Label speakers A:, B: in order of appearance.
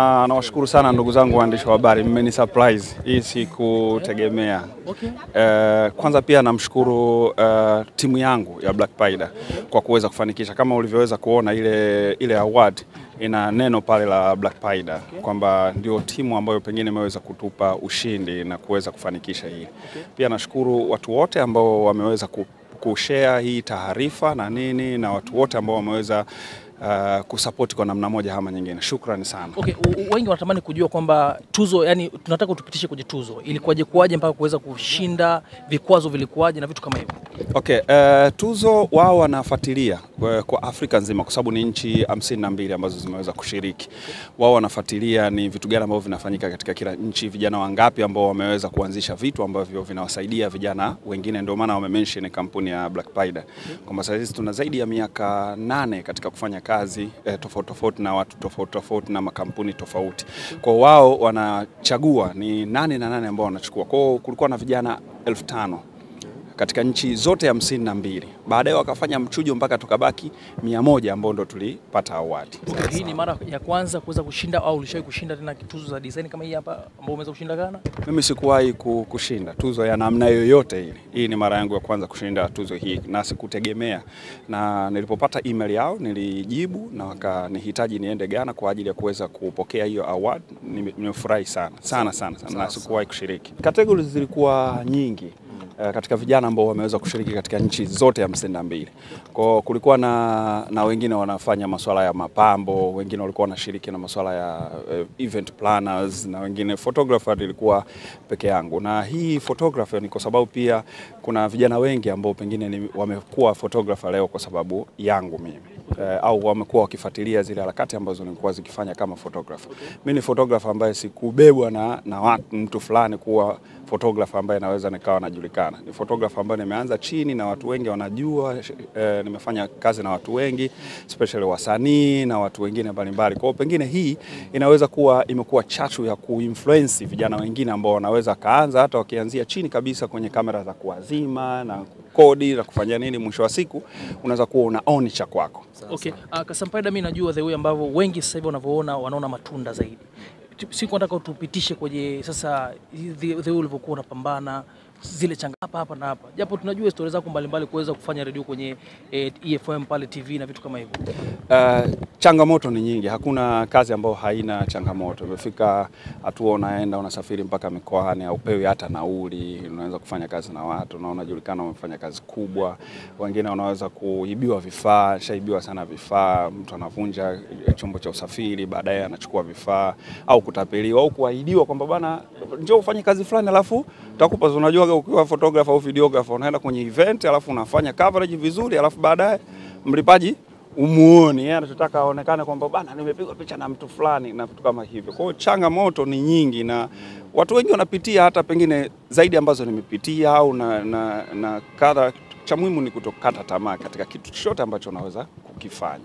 A: Nawashukuru sana ndugu zangu waandishi wa habari, mmeni surprise. Hii sikutegemea. Kwanza pia namshukuru timu yangu ya Black Paida kwa kuweza kufanikisha. Kama ulivyoweza kuona ile award ina neno pale la Black Paida kwamba ndio timu ambayo pengine imeweza kutupa ushindi na kuweza kufanikisha hili. Pia nashukuru watu wote ambao wameweza kushare hii taarifa na nini, na watu wote ambao wameweza kusupport kwa namna moja ama nyingine. Shukrani sana.
B: Wengi wanatamani kujua kwamba tuzo, yani tunataka utupitishe kwenye tuzo. Ilikuwaje mpaka kuweza kushinda, vikwazo vilikuwaje na vitu kama hivyo?
A: Tuzo wao wanafuatilia kwa Afrika nzima kwa sababu ni nchi 52 ambazo zimeweza kushiriki. Wao wanafuatilia ni vitu gani ambavyo vinafanyika katika kila nchi, vijana wangapi ambao wameweza kuanzisha vitu ambavyo vinawasaidia vijana wengine. Ndio maana wame-mention kampuni ya Black Paida kwamba sasa tuna zaidi ya miaka 8 katika kufanya kazi tofauti na watu tofauti na makampuni tofauti. Kwa wao wanachagua ni nani na nani ambao wanachukua. Kwa kulikuwa na vijana 1500 katika nchi zote 52. Baadaye wakafanya mchujo mpaka tukabaki 100 ambao ndo tulipata award.
B: Hii ni mara ya kwanza kuweza kushinda au ulishawahi kushinda tena tuzo za design kama hii hapa ambao umeweza kushinda Ghana?
A: Mimi sikuwahi kushinda tuzo ya namna yoyote ile. Hii ni mara yangu ya kwanza kushinda tuzo hii na sikutegemea. Na nilipopata email yao nilijibu na wakanihitaji niende Ghana kwa ajili ya kuweza kupokea hiyo award. Nimefurahi sana na sikuwahi kushiriki. Categories zilikuwa nyingi katika vijana ambao wameweza kushiriki katika nchi zote 52. Kwa kulikuwa na wengine wanafanya masuala ya mapambo, wengine walikuwa wanashiriki na masuala ya event planners, na wengine photographer. Ilikuwa peke yangu, na hii photographer ni kwa sababu pia kuna vijana wengi ambao pengine wamekuwa photographer leo kwa sababu yangu mimi. Au wamekuwa wakifuatilia zile harakati ambazo nilikuwa zikifanya kama photographer. Mimi ni photographer ambaye sikubebwa na mtu fulani kuwa photographer ambaye naweza nikawa najulikana. Ni photographer ambaye nimeanza chini na watu wengi wanajua. Nimefanya kazi na watu wengi, especially wasanii na watu wengine mbalimbali. Kwa hiyo pengine hii inaweza kuwa imekuwa chachu ya kuinfluence vijana wengine ambao wanaweza kaanza hata wakianzia chini kabisa kwenye kamera za kuazima na kodi na kufanya nini, mwisho wa siku unaweza kuwa una own cha kwako.
B: Kasam Paida, mimi najua the way ambavyo wengi sasa hivi wanavyoona wanaona matunda zaidi. Siku nataka utupitishe kwenye sasa the way ulivyokuwa unapambana zile changamoto hapa na hapa. Japo tunajua stories zako mbalimbali kuweza kufanya radio kwenye EFM pale TV na vitu kama hivyo.
A: Changamoto ni nyingi. Hakuna kazi ambayo haina changamoto. Umefika hatua unaenda unasafiri mpaka mikoani au upewi hata nauli, unaweza kufanya kazi na watu na unajulikana umefanya kazi kubwa. Wengine wanaweza kuibiwa vifaa, shaibiwa sana vifaa, mtu anavunja chombo cha usafiri, baadaye anachukua vifaa, au kutapeliwa au kuahidiwa kwamba bana njoo ufanye kazi fulani alafu utakupa. Unajua ukiwa photographer au videographer unaenda kwenye event alafu unafanya coverage vizuri alafu baadaye mlipaji umuone, yeye anataka aonekane kwamba bana nimepigwa picha na mtu fulani na vitu kama hivyo. Kwa hiyo changamoto ni nyingi na watu wengi wanapitia hata pengine zaidi ambazo nimepitia au na kadha. Cha muhimu ni kutokata tamaa katika kitu chochote ambacho unaweza kukifanya.